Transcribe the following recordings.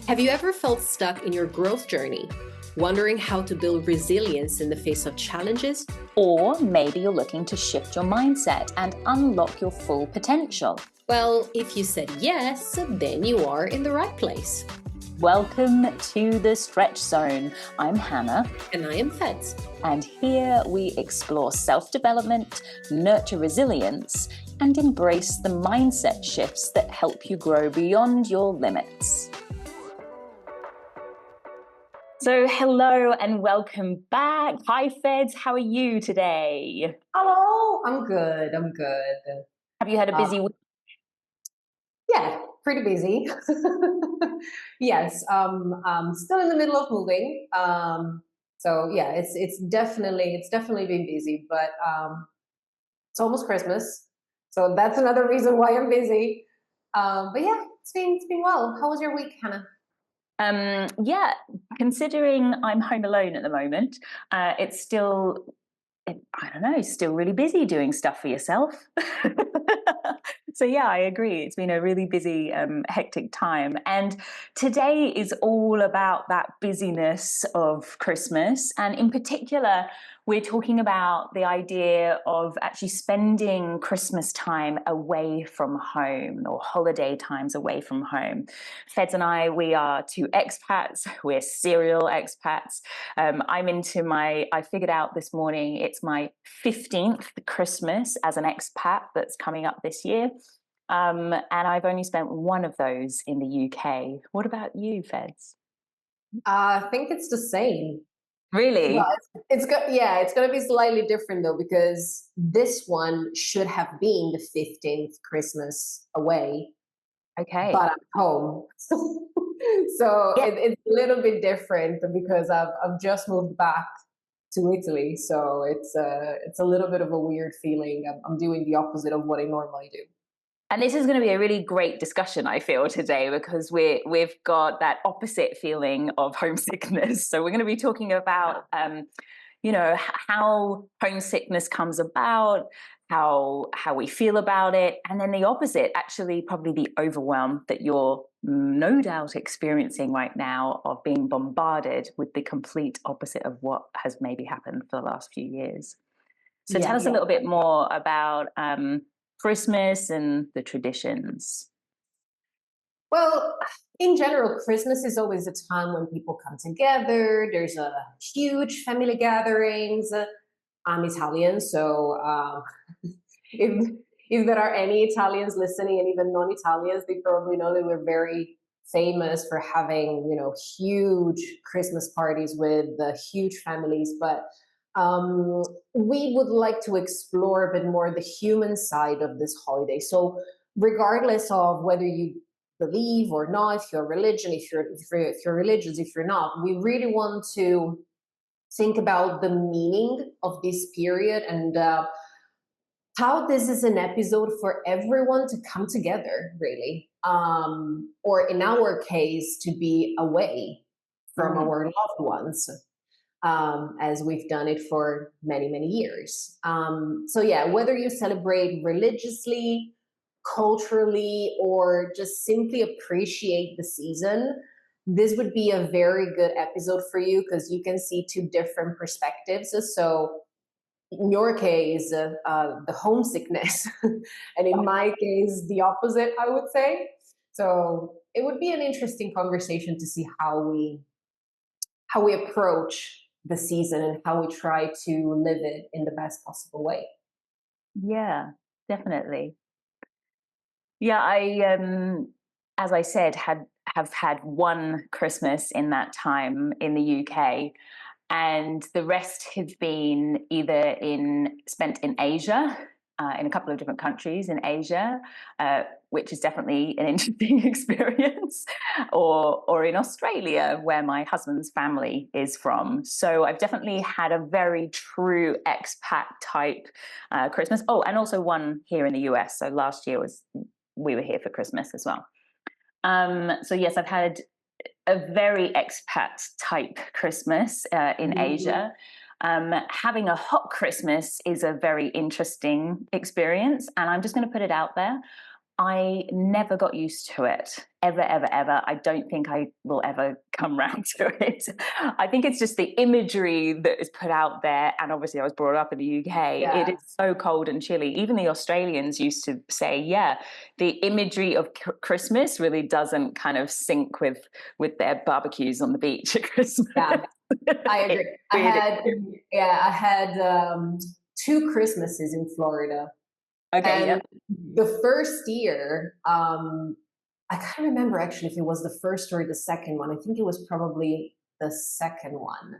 Have you ever felt stuck in your growth journey, wondering how to build resilience in the face of challenges? Or maybe you're looking to shift your mindset and unlock your full potential. Well, if you said yes, then you are in the right place. Welcome to the Stretch Zone. I'm Hannah. And I am Feds. And here we explore self-development, nurture resilience, and embrace the mindset shifts that help you grow beyond your limits. So hello and welcome back. Hi Feds, how are you today? Hello, I'm good. Have you had a busy week? Yeah, pretty busy. Yes, still in the middle of moving. So yeah, it's definitely been busy, but it's almost Christmas, so that's another reason why I'm busy. But yeah, it's been well. How was your week, Hannah? Yeah, considering I'm home alone at the moment, it's still, I don't know, still really busy doing stuff for yourself. So yeah, I agree. It's been a really busy, hectic time. And today is all about that busyness of Christmas. And in particular, we're talking about the idea of actually spending Christmas time away from home, or holiday times away from home. Feds and we are two expats. We're serial expats. I figured out this morning, it's my 15th Christmas as an expat that's coming up this year. And I've only spent one of those in the UK. What about you, Feds? I think it's the same. Really? Well, it's going to be slightly different though, because this one should have been the 15th Christmas away. Okay. But I'm home. So yeah. It's a little bit different because I've just moved back to Italy. So it's a little bit of a weird feeling. I'm doing the opposite of what I normally do. And this is going to be a really great discussion, I feel, today, because we've got that opposite feeling of homesickness. So we're going to be talking about, how homesickness comes about, how we feel about it, and then the opposite, actually, probably the overwhelm that you're no doubt experiencing right now of being bombarded with the complete opposite of what has maybe happened for the last few years. So tell us a little bit more about Christmas and the traditions. Well, in general, Christmas is always a time when people come together. There's a huge family gatherings. I'm Italian, so if there are any Italians listening, and even non-Italians, they probably know that we're very famous for having, huge Christmas parties with huge families. But we would like to explore a bit more the human side of this holiday. So regardless of whether you believe or not, if you're religion, if you're religious, if you're not, we really want to think about the meaning of this period and how this is an episode for everyone to come together, really, or in our case, to be away from our loved ones. As we've done it for many, many years. So yeah, whether you celebrate religiously, culturally, or just simply appreciate the season, this would be a very good episode for you because you can see two different perspectives. So in your case, the homesickness, and in my case, the opposite, I would say. So it would be an interesting conversation to see how we approach the season and how we try to live it in the best possible way. Yeah, definitely. Yeah, I, as I said, have had one Christmas in that time in the UK, and the rest have been either spent in Asia, in a couple of different countries in Asia, which is definitely an interesting experience, or in Australia, where my husband's family is from. So I've definitely had a very true expat type Christmas. Oh, and also one here in the US. So last year we were here for Christmas as well. So yes, I've had a very expat type Christmas in Asia. Having a hot Christmas is a very interesting experience, and I'm just going to put it out there. I never got used to it, ever, ever, ever. I don't think I will ever come round to it. I think it's just the imagery that is put out there. And obviously I was brought up in the UK. Yeah. It is so cold and chilly. Even the Australians used to say, yeah, the imagery of Christmas really doesn't kind of sync with their barbecues on the beach at Christmas. Yeah, I agree. I had 2 Christmases in Florida. Okay, And yep. the first year, I can't remember actually if it was the first or the second one. I think it was probably the second one.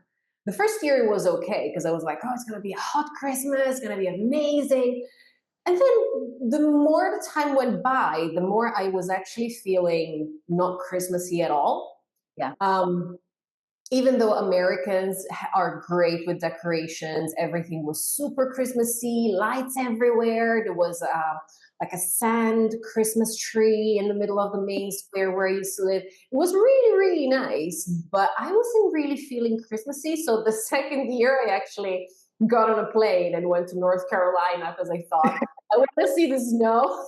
The first year it was okay because I was like, oh, it's going to be a hot Christmas, it's going to be amazing. And then the more the time went by, the more I was actually feeling not Christmassy at all. Yeah. Even though Americans are great with decorations, everything was super Christmassy, lights everywhere. There was like a sand Christmas tree in the middle of the main square where I used to live. It was really, really nice, but I wasn't really feeling Christmassy. So the second year, I actually got on a plane and went to North Carolina because I thought, I want to see the snow.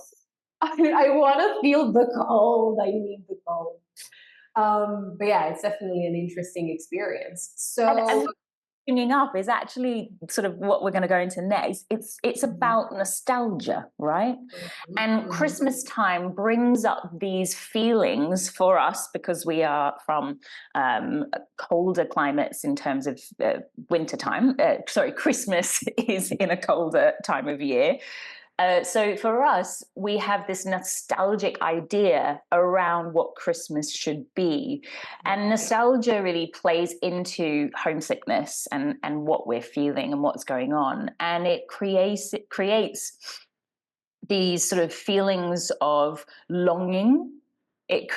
I want to feel the cold. I need the cold. But yeah, it's definitely an interesting experience. So and bringing up is actually sort of what we're going to go into next. It's about nostalgia, right? And Christmas time brings up these feelings for us because we are from colder climates in terms of winter time. Christmas is in a colder time of year. So for us, we have this nostalgic idea around what Christmas should be. And nostalgia really plays into homesickness and what we're feeling and what's going on. And it creates these sort of feelings of longing. It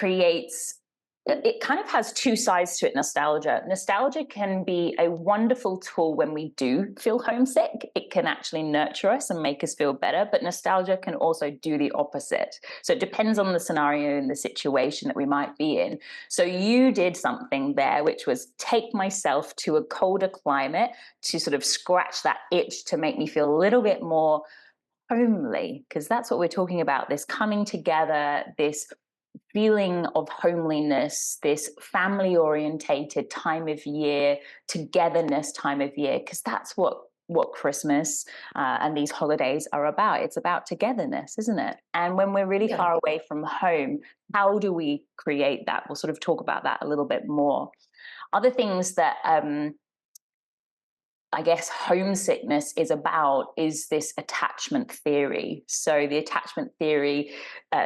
kind of has 2 sides to it, nostalgia. Nostalgia can be a wonderful tool when we do feel homesick. It can actually nurture us and make us feel better, but nostalgia can also do the opposite. So it depends on the scenario and the situation that we might be in. So you did something there, which was take myself to a colder climate to sort of scratch that itch to make me feel a little bit more homely, because that's what we're talking about, this coming together, this feeling of homeliness, this family orientated time of year, togetherness time of year, because that's what Christmas and these holidays are about. It's about togetherness, isn't it? And when we're really far away from home, how do we create that? We'll sort of talk about that a little bit more. Other things that I guess homesickness is about is this attachment theory. So the attachment theory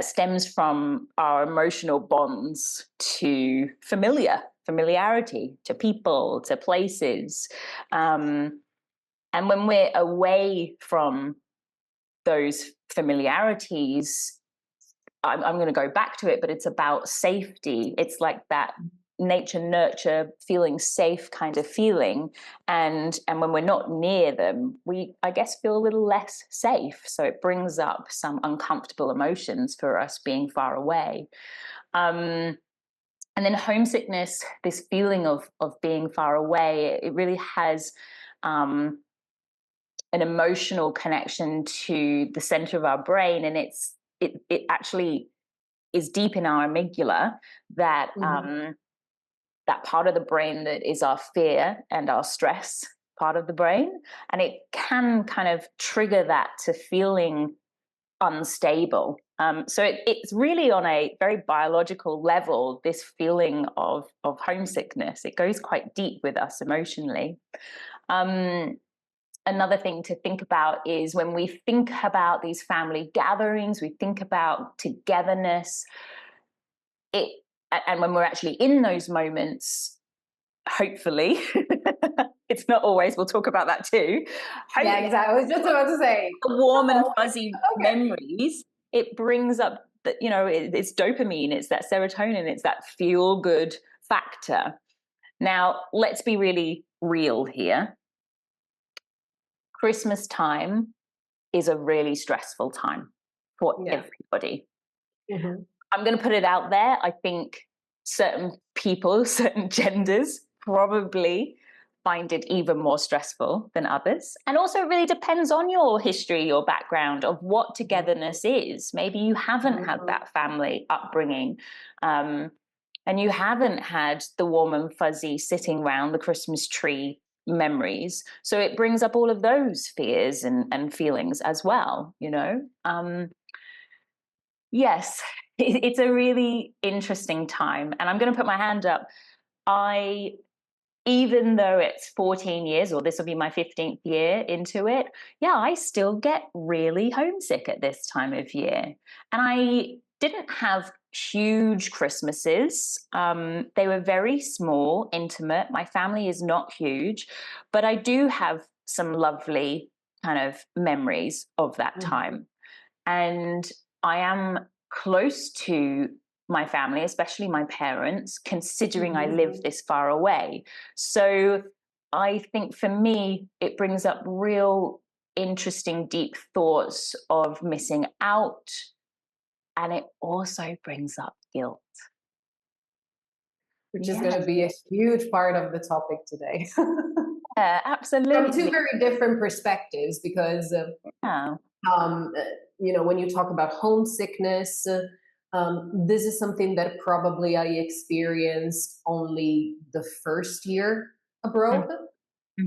stems from our emotional bonds to familiarity, to people, to places. And when we're away from those familiarities, I'm going to go back to it, but it's about safety. It's like that nature nurture, feeling safe kind of feeling, and when we're not near them, we, I guess, feel a little less safe. So it brings up some uncomfortable emotions for us being far away. And then homesickness, this feeling of being far away, it really has an emotional connection to the center of our brain, and it actually is deep in our amygdala, that that part of the brain that is our fear and our stress part of the brain. And it can kind of trigger that to feeling unstable. So it's really on a very biological level, this feeling of homesickness. It goes quite deep with us emotionally. Another thing to think about is when we think about these family gatherings, we think about togetherness, and when we're actually in those moments, hopefully, it's not always, we'll talk about that too. Yeah, exactly. I was just about to say, warm and fuzzy memories, it brings up that, you know, it's dopamine, it's that serotonin, it's that feel good factor. Now, let's be really real here. Christmas time is a really stressful time for everybody. I'm going to put it out there. I think certain people, certain genders probably find it even more stressful than others. And also it really depends on your history, your background of what togetherness is. Maybe you haven't had that family upbringing, and you haven't had the warm and fuzzy sitting around the Christmas tree memories. So it brings up all of those fears and feelings as well, you know? Yes, it's a really interesting time. And I'm going to put my hand up. Even though it's 14 years, or this will be my 15th year into it, yeah, I still get really homesick at this time of year. And I didn't have huge Christmases. They were very small, intimate. My family is not huge, but I do have some lovely kind of memories of that time. And I am close to my family, especially my parents, considering I live this far away. So I think for me, it brings up real interesting, deep thoughts of missing out. And it also brings up guilt. Which is going to be a huge part of the topic today. Yeah, absolutely. From two very different perspectives, because you know, when you talk about homesickness, this is something that probably I experienced only the first year abroad.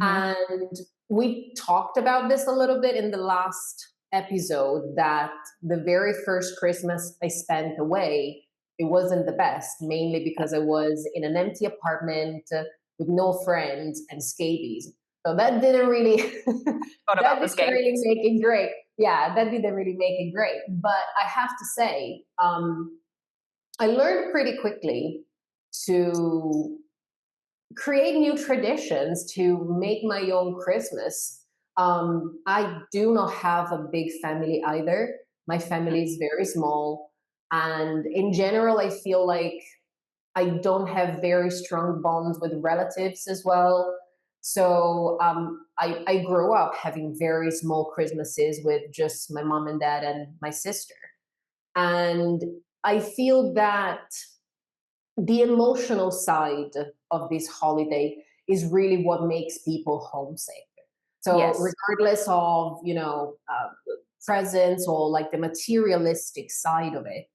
And we talked about this a little bit in the last episode, that the very first Christmas I spent away, it wasn't the best, mainly because I was in an empty apartment with no friends and scabies. So that didn't really, that didn't really make it great. Yeah, that didn't really make it great. But I have to say, I learned pretty quickly to create new traditions, to make my own Christmas. I do not have a big family either. My family is very small. And in general, I feel like I don't have very strong bonds with relatives as well. So I grew up having very small Christmases with just my mom and dad and my sister. And I feel that the emotional side of this holiday is really what makes people homesick. So regardless of, you know, presents or like the materialistic side of it,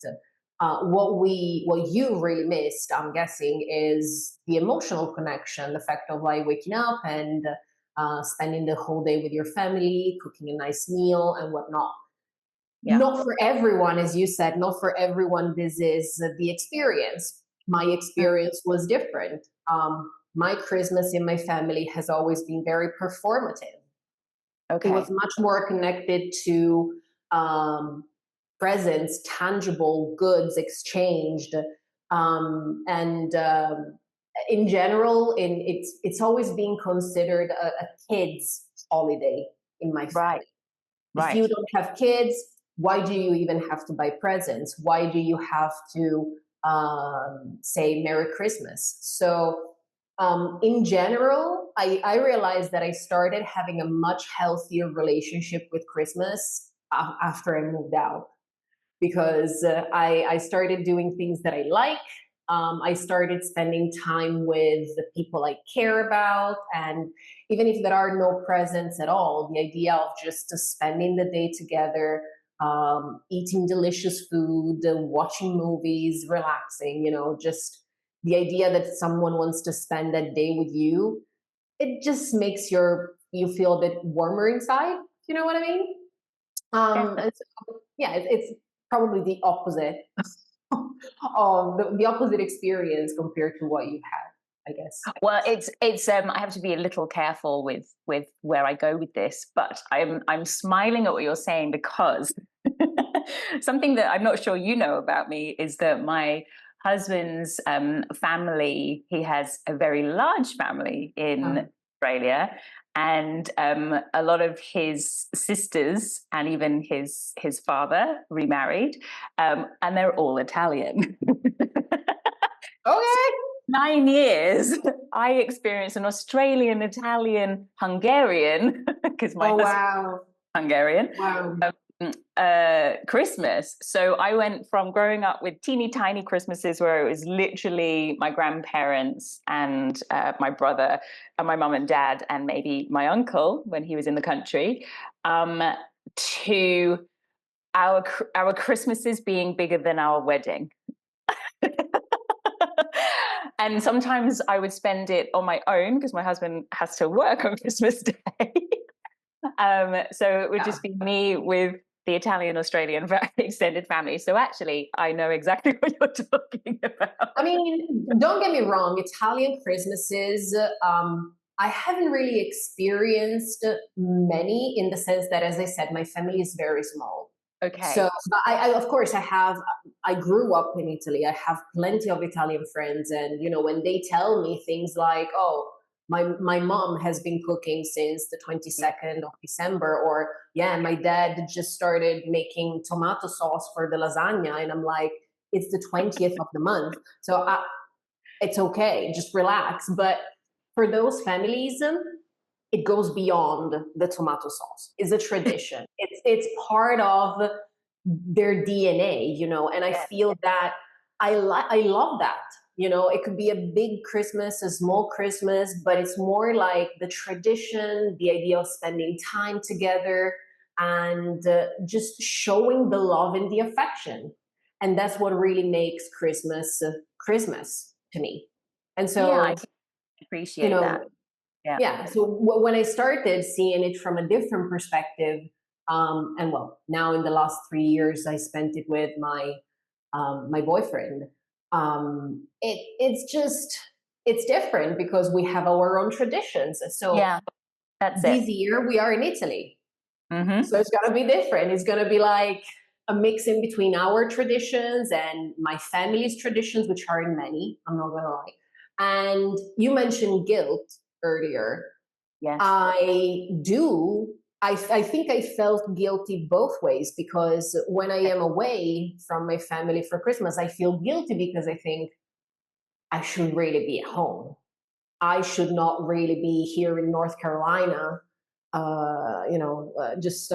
what you really missed, I'm guessing, is the emotional connection, the fact of like waking up and spending the whole day with your family, cooking a nice meal and whatnot. Not for everyone, as you said, not for everyone this is the experience. My experience was different. My Christmas in my family has always been very performative. It was much more connected to presents, tangible goods exchanged, and in general, it's always been considered a kid's holiday in my family. If you don't have kids, why do you even have to buy presents? Why do you have to say Merry Christmas? So in general, I realized that I started having a much healthier relationship with Christmas after I moved out, because I started doing things that I like. I started spending time with the people I care about. And even if there are no presents at all, the idea of just spending the day together, eating delicious food, watching movies, relaxing, you know, just the idea that someone wants to spend that day with you, it just makes you feel a bit warmer inside. You know what I mean? And so, yeah, it's probably the opposite of the opposite experience compared to what you had, I guess. Well, it's I have to be a little careful with where I go with this, but I'm smiling at what you're saying, because something that I'm not sure you know about me is that my husband's family, he has a very large family in Australia, and a lot of his sisters and even his father remarried, and they're all Italian. Okay. 9 years, I experienced an Australian, Italian, Hungarian, because my husband's Hungarian. Wow. Christmas. So I went from growing up with teeny tiny Christmases where it was literally my grandparents and my brother and my mum and dad and maybe my uncle when he was in the country, to our Christmases being bigger than our wedding. And sometimes I would spend it on my own because my husband has to work on Christmas Day. So it would just be me with the Italian Australian extended family. So actually, I know exactly what you're talking about. I mean, don't get me wrong, Italian Christmases, I haven't really experienced many, in the sense that, as I said, my family is very small. Okay. So of course, I grew up in Italy. I have plenty of Italian friends. And, when they tell me things like, oh, my mom has been cooking since the 22nd of December, or yeah, my dad just started making tomato sauce for the lasagna. And I'm like, it's the 20th of the month. So it's okay, just relax. But for those families, it goes beyond the tomato sauce. It's a tradition. It's part of their DNA, and I feel that I love that. It could be a big Christmas, a small Christmas, but it's more like the tradition, the idea of spending time together, and just showing the love and the affection. And that's what really makes Christmas Christmas to me. And so, yeah, I appreciate that. Yeah. So when I started seeing it from a different perspective, and well, now in the last 3 years, I spent it with my boyfriend. It's different because we have our own traditions. So yeah, that's this year we are in Italy. Mm-hmm. So it's gonna be different. It's gonna be like a mix in between our traditions and my family's traditions, which are in many. I'm not gonna lie. And you mentioned guilt earlier. Yes. I think I felt guilty both ways, because when I am away from my family for Christmas, I feel guilty because I think I should really be at home. I should not really be here in North Carolina, just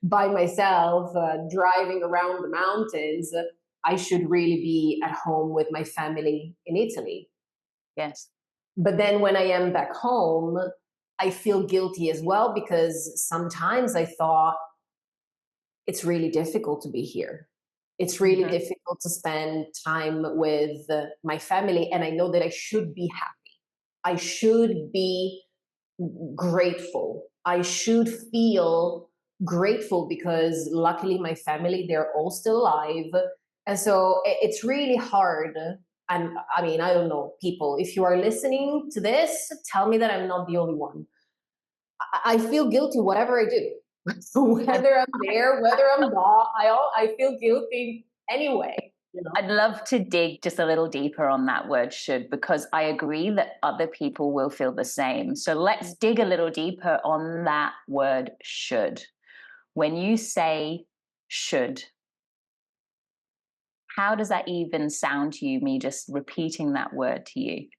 by myself, driving around the mountains. I should really be at home with my family in Italy. Yes. But then when I am back home, I feel guilty as well, because sometimes I thought it's really difficult to be here. It's really difficult to spend time with my family. And I know that I should be happy. I should be grateful. I should feel grateful because luckily my family, they're all still alive. And so it's really hard. And I mean, I don't know, people, if you are listening to this, tell me that I'm not the only one. I feel guilty whatever I do. Whether I'm there, whether I'm not, I feel guilty anyway. I'd love to dig just a little deeper on that word should, because I agree that other people will feel the same. So let's dig a little deeper on that word should. When you say should, how does that even sound to you, me just repeating that word to you?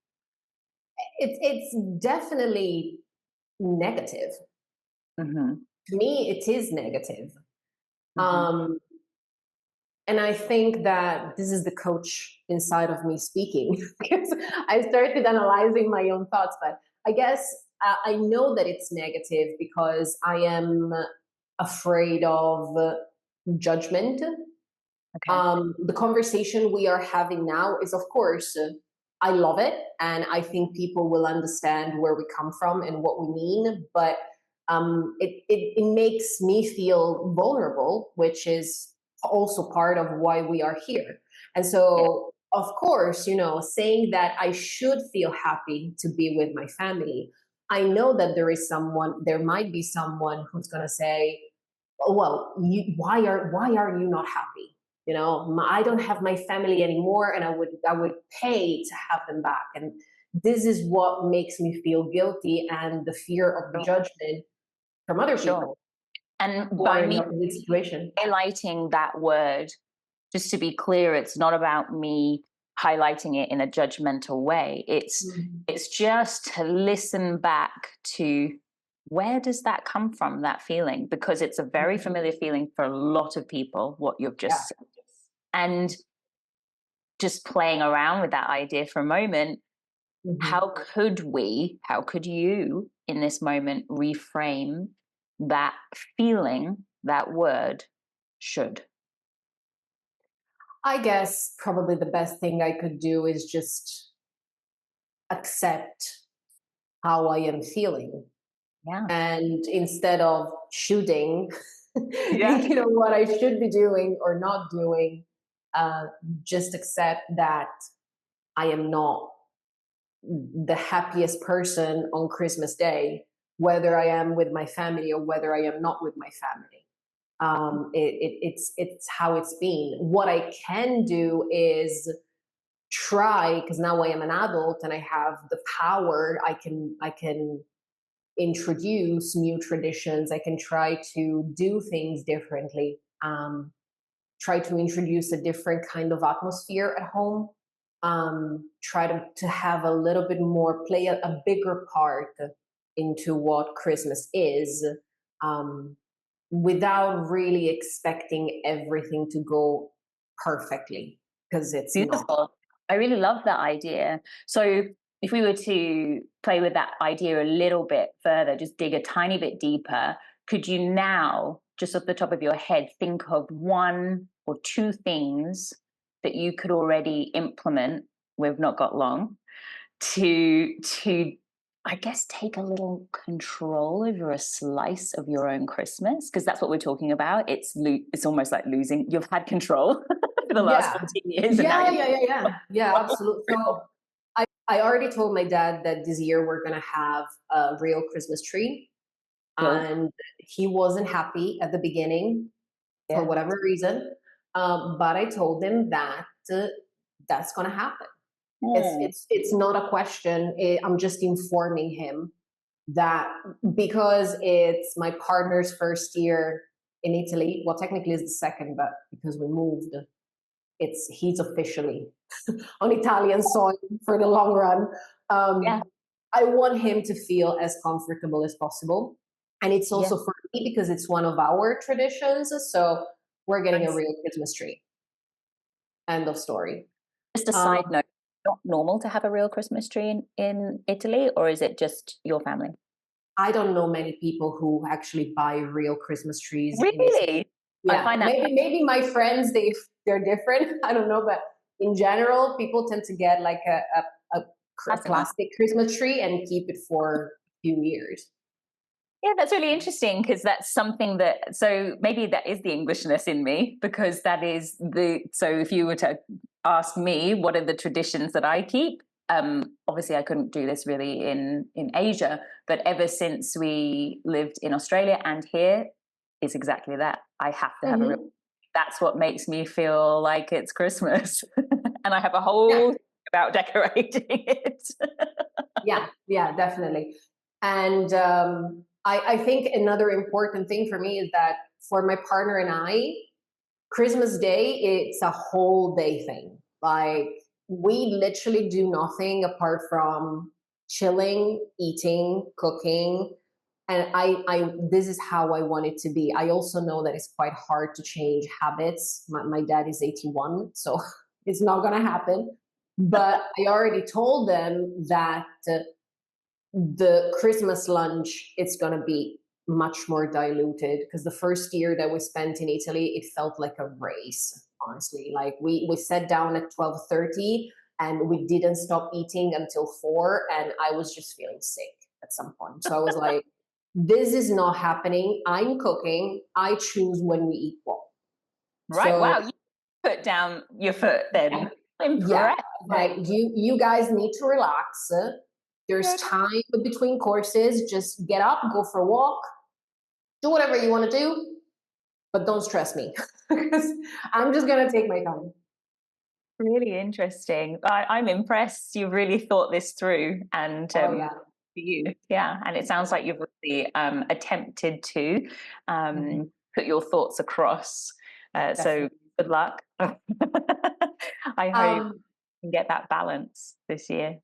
It's definitely negative. Mm-hmm. To me, it is negative. And I think that this is the coach inside of me speaking, because I started analyzing my own thoughts. But I guess I know that it's negative because I am afraid of judgment. Okay. The conversation we are having now is, of course, I love it. And I think people will understand where we come from and what we mean. But it makes me feel vulnerable, which is also part of why we are here. And so, of course, saying that I should feel happy to be with my family, I know that there might be someone who's going to say, oh, well, why are you not happy? I don't have my family anymore, and I would pay to have them back. And this is what makes me feel guilty, and the fear of the judgment from other people. And by me situation, highlighting that word, just to be clear, it's not about me highlighting it in a judgmental way. It's just to listen back to Where does that come from, that feeling? Because it's a very familiar feeling for a lot of people, what you've just said. And just playing around with that idea for a moment, how could you in this moment reframe that feeling, that word should? I guess probably the best thing I could do is just accept how I am feeling. Yeah. And instead of shooting, thinking of what I should be doing or not doing, just accept that I am not the happiest person on Christmas Day, whether I am with my family or whether I am not with my family. It's how it's been. What I can do is try, because now I am an adult and I have the power. I can introduce new traditions. I can try to do things differently. Try to introduce a different kind of atmosphere at home. Try to have a little bit more, play a bigger part into what Christmas is, without really expecting everything to go perfectly, because it's not. Beautiful. I really love that idea. So if we were to play with that idea a little bit further, just dig a tiny bit deeper, could you now, just off the top of your head, think of one or two things that you could already implement? We've not got long to I guess take a little control over a slice of your own Christmas, because that's what we're talking about. It's almost like losing. You've had control for the last 14 years. Yeah, absolutely. So I already told my dad that this year we're gonna have a real Christmas tree, and he wasn't happy at the beginning for whatever reason. But I told him that that's gonna happen. It's not a question. I'm just informing him that because it's my partner's first year in Italy. Well, technically it's the second, but because we moved, he's officially on Italian soil for the long run. I want him to feel as comfortable as possible, and it's also for me because it's one of our traditions. So we're getting a real Christmas tree. End of story. Just a side note, not normal to have a real Christmas tree in Italy, or is it just your family? I don't know many people who actually buy real Christmas trees. Really? Yeah, I find that maybe my friends they're different. I don't know, but in general, people tend to get like a plastic Christmas tree and keep it for a few years. Yeah, that's really interesting, because that's something that, so maybe that is the Englishness in me, because that is so if you were to ask me what are the traditions that I keep, obviously I couldn't do this really in Asia, but ever since we lived in Australia and here, it's exactly that. I have to have a real, that's what makes me feel like it's Christmas. And I have a whole thing about decorating it. yeah, definitely. And I think another important thing for me is that for my partner and I, Christmas Day, it's a whole day thing. Like, we literally do nothing apart from chilling, eating, cooking. And this is how I want it to be. I also know that it's quite hard to change habits. My dad is 81, so it's not going to happen. But I already told them that the Christmas lunch, it's going to be much more diluted, because the first year that we spent in Italy, it felt like a race, honestly. Like we sat down at 12:30 and we didn't stop eating until 4, and I was just feeling sick at some point. So I was like, this is not happening. I'm cooking. I choose when we eat what. Right. So, wow. You put down your foot then. Yeah. Like you guys need to relax. There's time between courses. Just get up, go for a walk, do whatever you want to do, but don't stress me, because I'm just going to take my time. Really interesting. I'm impressed. You've really thought this through, and for you, and it sounds like you've really attempted to put your thoughts across. So good luck. I hope you can get that balance this year.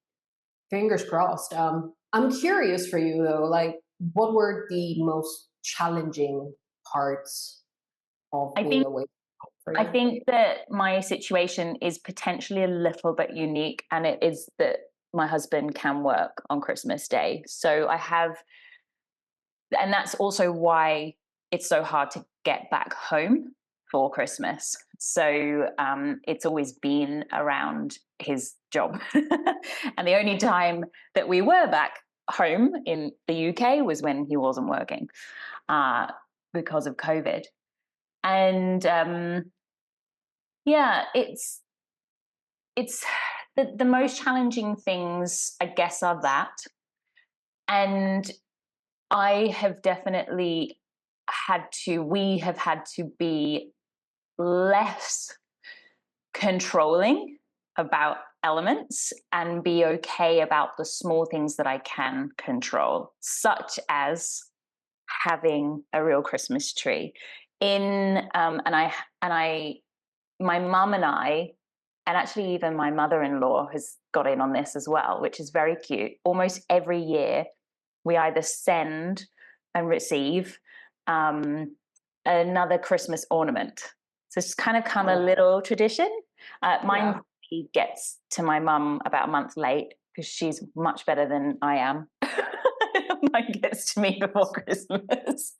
Fingers crossed. I'm curious for you though, like, what were the most challenging parts of I being think away for I you? think that my situation is potentially a little bit unique, and it is that my husband can work on Christmas Day. So I have, and that's also why it's so hard to get back home for Christmas. So it's always been around his job. And the only time that we were back home in the UK was when he wasn't working uh, because of COVID. And yeah, it's the most challenging things, I guess, are that. And I have definitely we have had to be less controlling about elements and be okay about the small things that I can control, such as having a real Christmas tree. My mum and I, and actually even my mother-in-law has got in on this as well, which is very cute. Almost every year, we either send and receive another Christmas ornament. So it's kind of come a little tradition. Mine gets to my mum about a month late because she's much better than I am. Mine gets to me before Christmas,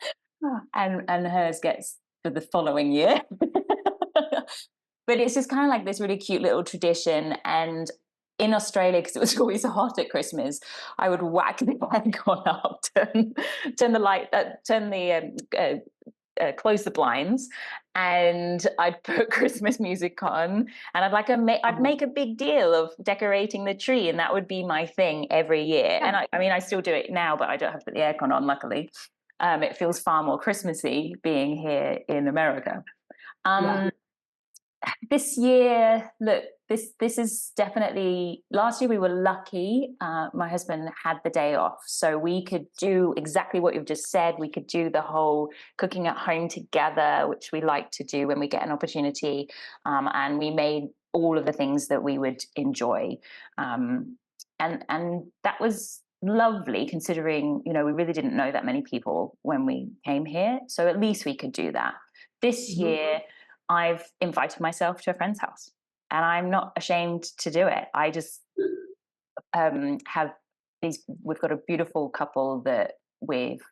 and hers gets for the following year. But it's just kind of like this really cute little tradition. And in Australia, because it was always hot at Christmas, I would whack the aircon up, turn the light, close the blinds, and I'd put Christmas music on, and I'd make a big deal of decorating the tree, and that would be my thing every year. And I mean, I still do it now, but I don't have to put the aircon on, luckily. It feels far more Christmassy being here in America. This year, look, this is definitely, last year we were lucky. My husband had the day off, so we could do exactly what you've just said. We could do the whole cooking at home together, which we like to do when we get an opportunity, and we made all of the things that we would enjoy, and that was lovely, considering, you know, we really didn't know that many people when we came here, so at least we could do that. This year I've invited myself to a friend's house, and I'm not ashamed to do it. I just have these, we've got a beautiful couple that we've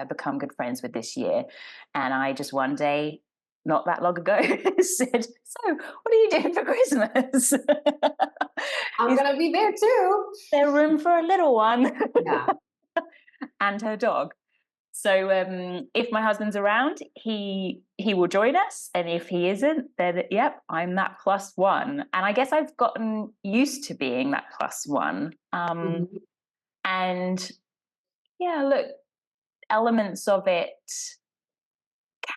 become good friends with this year. And I just one day, not that long ago, said, "So, what are you doing for Christmas?" I'm going to be there too. There room for a little one? Yeah. And her dog. So if my husband's around, he will join us, and if he isn't, then yep, I'm that plus one. And I guess I've gotten used to being that plus one. And yeah, look, elements of it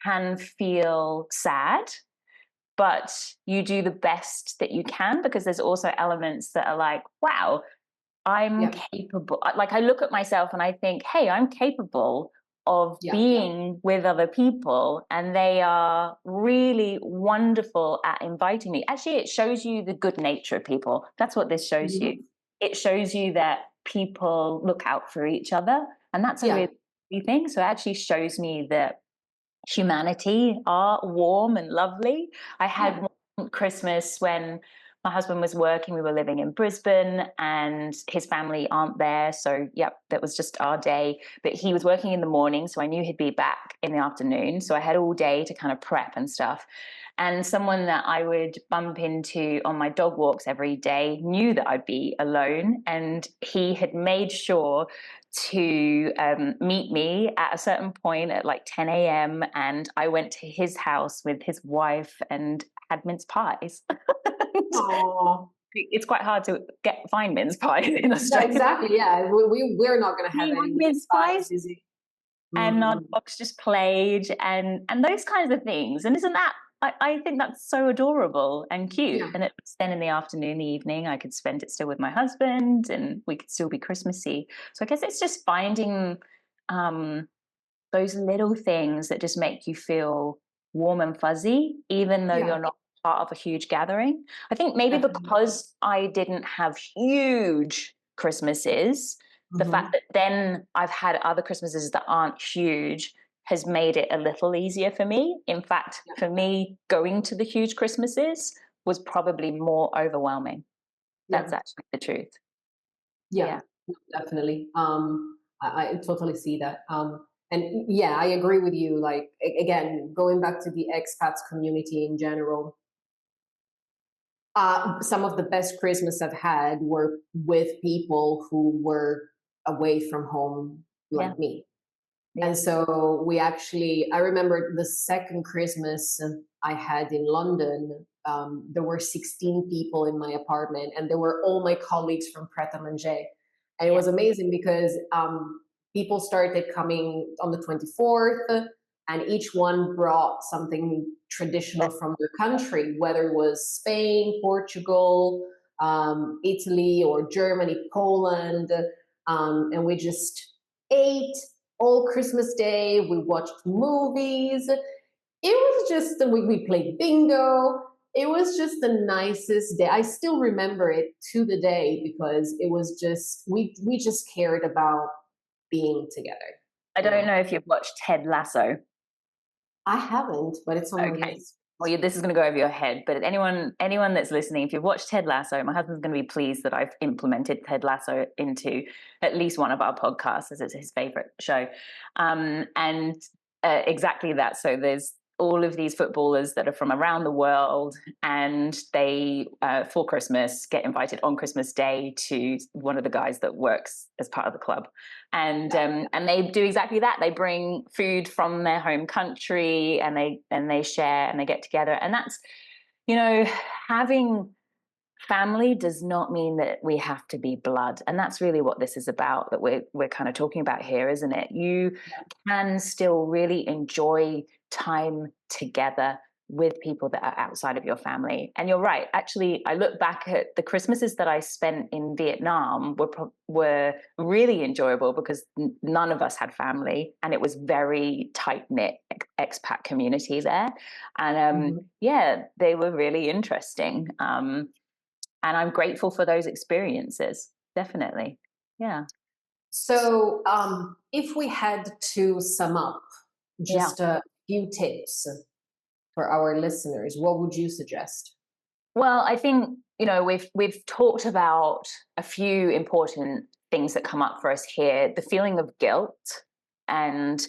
can feel sad, but you do the best that you can, because there's also elements that are like, wow, I'm capable. Like, I look at myself and I think, hey, I'm capable of being with other people, and they are really wonderful at inviting me. Actually, it shows you the good nature of people. That's what this shows you. It shows you that people look out for each other, and that's a really thing. So it actually shows me that humanity are warm and lovely. I had one Christmas when my husband was working. We were living in Brisbane, and his family aren't there. So, yep, that was just our day. But he was working in the morning, so I knew he'd be back in the afternoon. So I had all day to kind of prep and stuff. And someone that I would bump into on my dog walks every day knew that I'd be alone. And he had made sure to meet me at a certain point at like 10 a.m. And I went to his house with his wife and had mince pies. It's quite hard to find mince pie in Australia. Yeah, exactly. Yeah, we're not going to have any mince pies. And our dogs just played, and those kinds of things. And isn't that? I think that's so adorable and cute. And it was then in the afternoon, the evening, I could spend it still with my husband, and we could still be Christmassy. So I guess it's just finding those little things that just make you feel warm and fuzzy, even though you're not part of a huge gathering. I think maybe because I didn't have huge Christmases, The fact that then I've had other Christmases that aren't huge has made it a little easier for me. In fact, for me, going to the huge Christmases was probably more overwhelming. That's actually the truth. Yeah, definitely. I totally see that. And yeah, I agree with you. Like, again, going back to the expats community in general, some of the best Christmas I've had were with people who were away from home like me. And so I remember the second Christmas I had in London, there were 16 people in my apartment, and they were all my colleagues from Pret a Manger. And it was amazing because people started coming on the 24th, and each one brought something traditional from their country, whether it was Spain, Portugal, Italy, or Germany, Poland. And we just ate all Christmas Day. We watched movies. It was just, we played bingo. It was just the nicest day. I still remember it to the day because it was just, we just cared about being together. I don't know if you've watched Ted Lasso. I haven't, but it's on my list. Well, this is going to go over your head, but anyone that's listening, if you've watched Ted Lasso, my husband's going to be pleased that I've implemented Ted Lasso into at least one of our podcasts, as it's his favorite show. Exactly that. So there's all of these footballers that are from around the world, and they, for Christmas, get invited on Christmas Day to one of the guys that works as part of the club. And they do exactly that. They bring food from their home country, and they share, and they get together. And that's, having family does not mean that we have to be blood. And that's really what this is about, that we're kind of talking about here, isn't it? You can still really enjoy time together with people that are outside of your family. And you're right. Actually, I look back at the Christmases that I spent in Vietnam were really enjoyable because none of us had family, and it was very tight-knit expat community there. And they were really interesting. And I'm grateful for those experiences. Definitely. Yeah. So if we had to sum up just a few tips for our listeners, what would you suggest? Well, I think, we've talked about a few important things that come up for us here. The feeling of guilt, and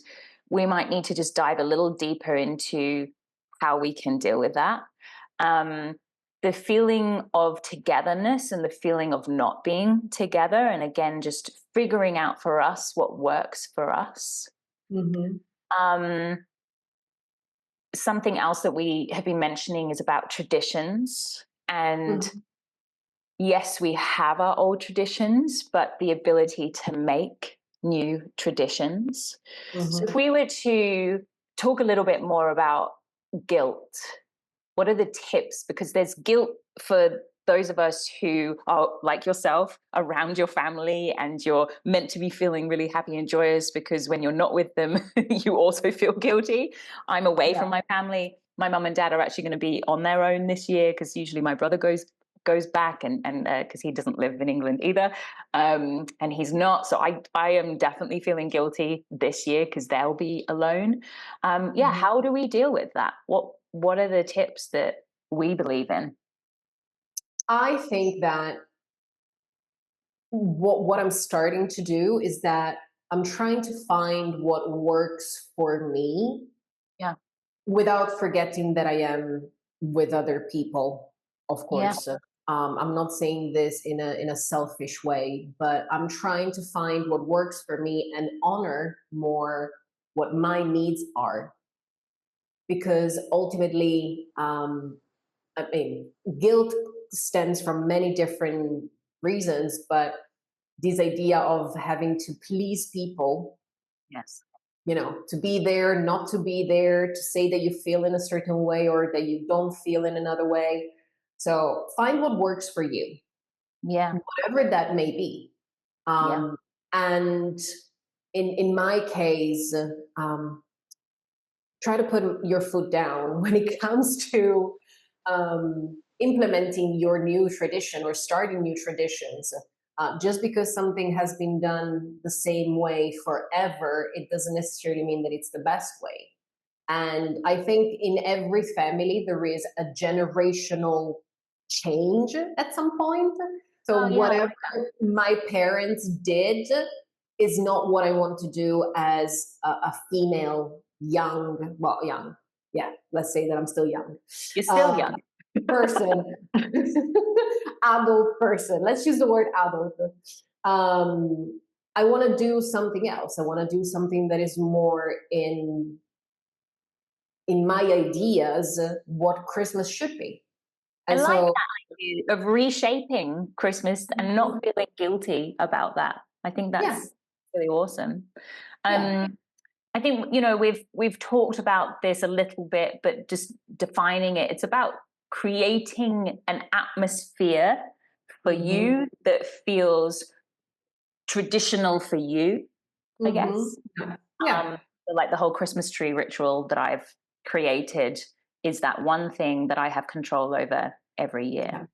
we might need to just dive a little deeper into how we can deal with that. The feeling of togetherness and the feeling of not being together. And again, just figuring out for us what works for us. Something else that we have been mentioning is about traditions. And yes, we have our old traditions, but the ability to make new traditions. So if we were to talk a little bit more about guilt, what are the tips? Because there's guilt for those of us who are like yourself, around your family, and you're meant to be feeling really happy and joyous, because when you're not with them, you also feel guilty. I'm away from my family. My mum and dad are actually going to be on their own this year, because usually my brother goes back, and because he doesn't live in England either, and he's not. So I am definitely feeling guilty this year because they'll be alone. How do we deal with that? What are the tips that we believe in? I think that what I'm starting to do is that I'm trying to find what works for me, without forgetting that I am with other people, of course. I'm not saying this in a selfish way, but I'm trying to find what works for me and honor more what my needs are. Because ultimately, guilt stems from many different reasons, but this idea of having to please people, to be there, not to be there, to say that you feel in a certain way or that you don't feel in another way. So find what works for you, whatever that may be. And in my case, try to put your foot down when it comes to implementing your new tradition or starting new traditions. Just because something has been done the same way forever, it doesn't necessarily mean that it's the best way. And I think in every family, there is a generational change at some point. So Oh, yeah, whatever my parents did is not what I want to do as a female, young, well, young. Yeah, let's say that I'm still young. you're still young. Person, adult person. Let's use the word adult. I want to do something else. I want to do something that is more in my ideas what Christmas should be. And I like so, that idea of reshaping Christmas and not feeling guilty about that. I think yeah, that's really awesome. yeah. I think, you know, we've talked about this a little bit, but just defining it, it's about creating an atmosphere for you that feels traditional for you, I guess. Yeah. Like the whole Christmas tree ritual that I've created is that one thing that I have control over every year.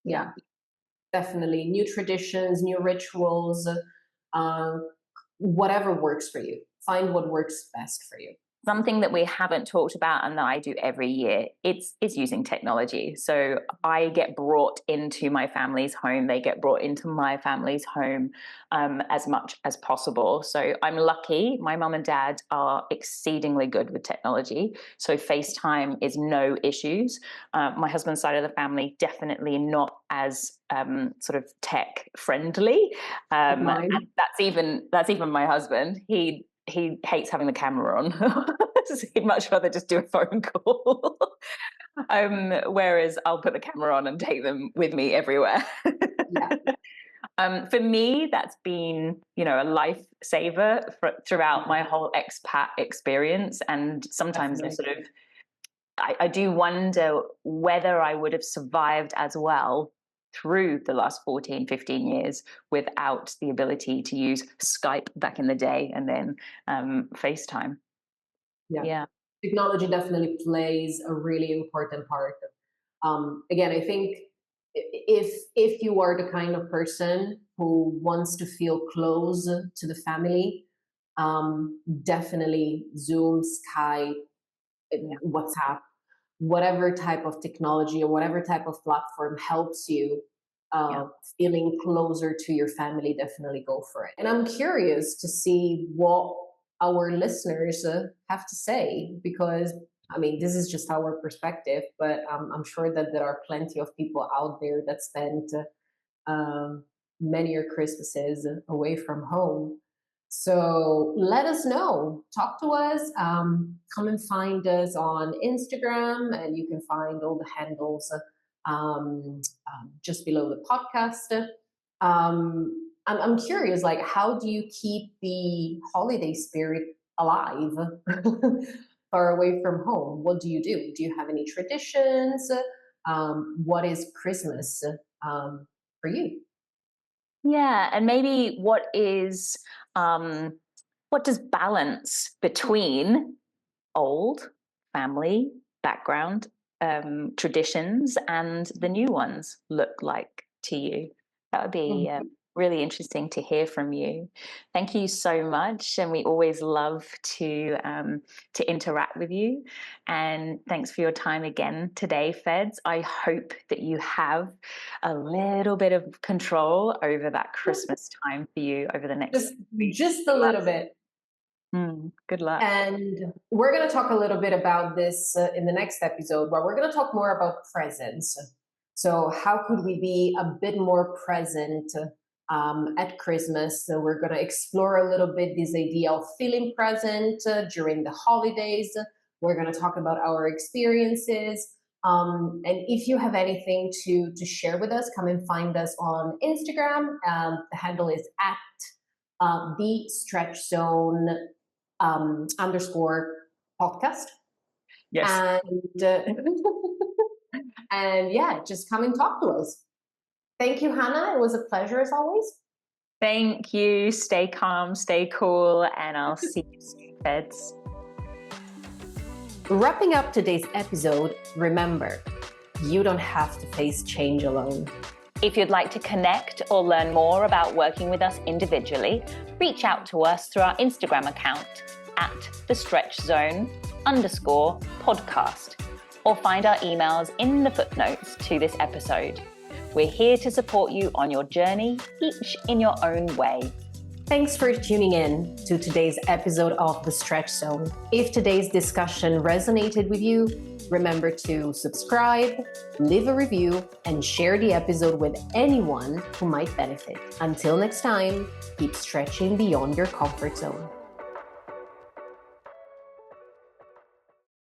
Yeah, definitely. New traditions, new rituals, uh, whatever works for you. Find what works best for you. Something that we haven't talked about and that I do every year, it's using technology. So I get brought into my family's home, they get brought into my family's home as much as possible. So I'm lucky, my mum and dad are exceedingly good with technology. So FaceTime is no issues. My husband's side of the family, definitely not as sort of tech friendly. And that's even my husband. He hates having the camera on. He'd much rather just do a phone call. Whereas I'll put the camera on and take them with me everywhere. For me, that's been, you know, a lifesaver throughout my whole expat experience. And sometimes I do wonder whether I would have survived as well through the last 14, 15 years without the ability to use Skype back in the day and then FaceTime. Yeah. Technology definitely plays a really important part. Again, I think if you are the kind of person who wants to feel close to the family, definitely Zoom, Skype, WhatsApp, whatever type of technology or whatever type of platform helps you feeling closer to your family, definitely go for it. And I'm curious to see what our listeners have to say, because I mean, this is just our perspective, but I'm sure that there are plenty of people out there that spent many Christmases away from home. So let us know. Talk to us. Come and find us on Instagram, and you can find all the handles just below the podcast. I'm curious, like, how do you keep the holiday spirit alive far away from home? What do you do? Do you have any traditions? What is Christmas for you? Yeah, and maybe what does balance between old family background traditions and the new ones look like to you? That would be really interesting to hear from you. Thank you so much, and we always love to interact with you. And thanks for your time again today, Feds. I hope that you have a little bit of control over that Christmas time for you over the next just a little bit. Good luck. And we're going to talk a little bit about this in the next episode, where we're going to talk more about presence. So how could we be a bit more present at Christmas? So we're going to explore a little bit this idea of feeling present during the holidays. We're going to talk about our experiences. And if you have anything to share with us, come and find us on Instagram. The handle is at the stretch zone _ podcast. Yes. And yeah, just come and talk to us. Thank you, Hannah. It was a pleasure as always. Thank you. Stay calm, stay cool, and I'll see you soon, Feds. Wrapping up today's episode, remember, you don't have to face change alone. If you'd like to connect or learn more about working with us individually, reach out to us through our Instagram account at thestretchzone_podcast, or find our emails in the footnotes to this episode. We're here to support you on your journey, each in your own way. Thanks for tuning in to today's episode of The Stretch Zone. If today's discussion resonated with you, remember to subscribe, leave a review, and share the episode with anyone who might benefit. Until next time, keep stretching beyond your comfort zone.